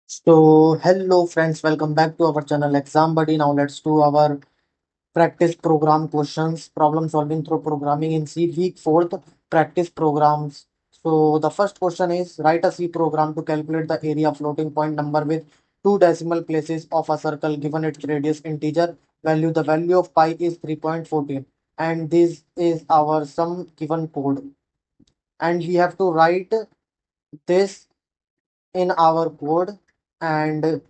So, hello friends, welcome back to our channel Exam Buddy. Now, let's do our practice program questions, problem solving through programming in C, week 4th practice programs. So, the first question is write a C program to calculate the area floating point number with two decimal places of a circle given its radius integer value. The value of pi is 3.14, and this is our sum given code. And we have to write this in our code and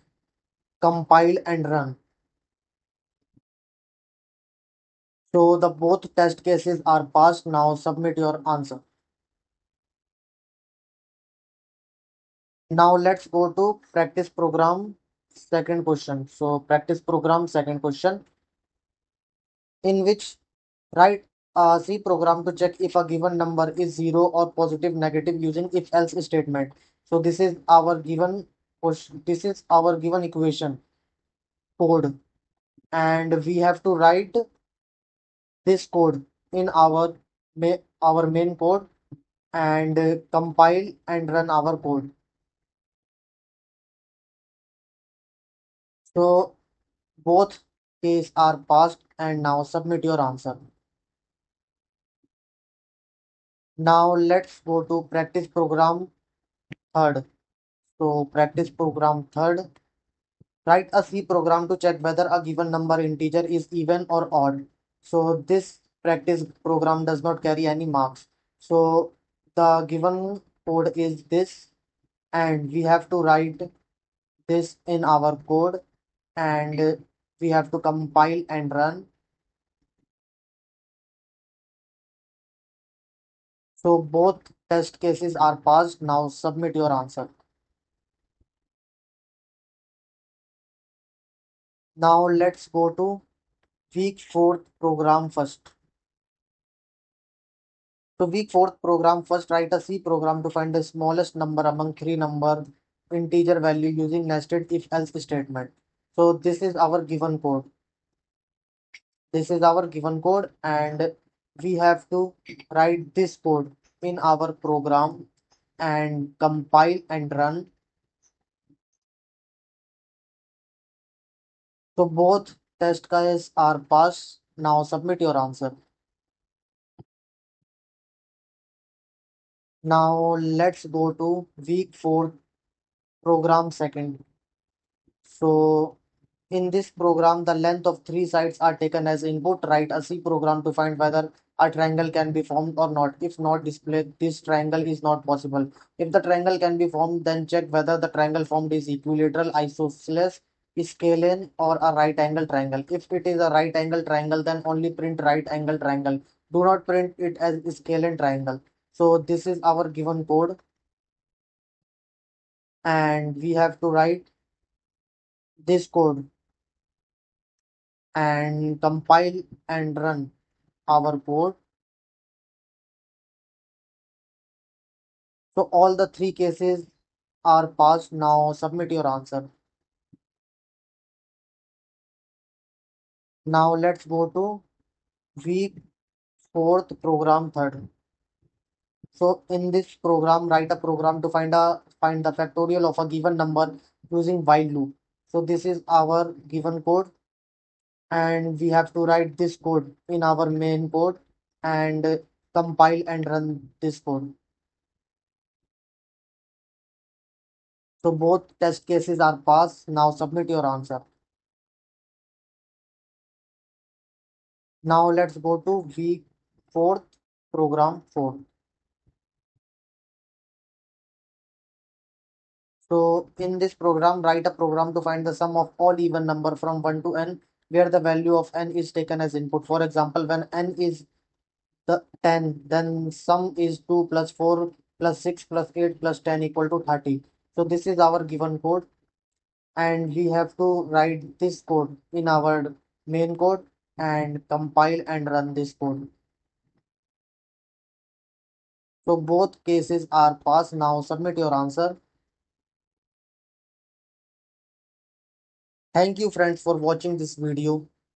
compile and run. So the both test cases are passed. Now submit your answer. Now let's go to practice program second question. So practice program second question, in which write a C program to check if a given number is zero or positive negative using if else statement. So this is our given question. This is our given equation code, and we have to write this code in our main code and compile and run our code. So both case are passed, and now submit your answer. Now let's go to practice program third. So practice program third. Write a C program to check whether a given number integer is even or odd. So this practice program does not carry any marks. So the given code is this, and we have to write this in our code, and we have to compile and run. So both test cases are passed. Now submit your answer. Now let's go to week fourth program first. So week fourth program first, write a C program to find the smallest number among three number integer value using nested if else statement. So this is our given code. This is our given code, and we have to write this code in our program and compile and run. So both test cases are passed. Now submit your answer. Now let's go to week 4 program second. So in this program, the length of three sides are taken as input. Write a C program to find whether a triangle can be formed or not. If not, display this triangle is not possible. If the triangle can be formed, then check whether the triangle formed is equilateral, isosceles, scalene, or a right angle triangle. If it is a right angle triangle, then only print right angle triangle. Do not print it as scalene triangle. So this is our given code, and we have to write this code and compile and run our code. So all the three cases are passed. Now submit your answer. Now let's go to week fourth program third. So in this program, write a program to find the factorial of a given number using while loop. So this is our given code, and we have to write this code in our main code and compile and run this code. So both test cases are passed. Now submit your answer. Now let's go to week fourth program 4. So in this program, write a program to find the sum of all even number from 1 to n, where the value of n is taken as input. For example, when n is the 10, then sum is 2 plus 4 plus 6 plus 8 plus 10 equal to 30. So this is our given code, and we have to write this code in our main code and compile and run this code. So both cases are passed. Now submit your answer. Thank you friends for watching this video.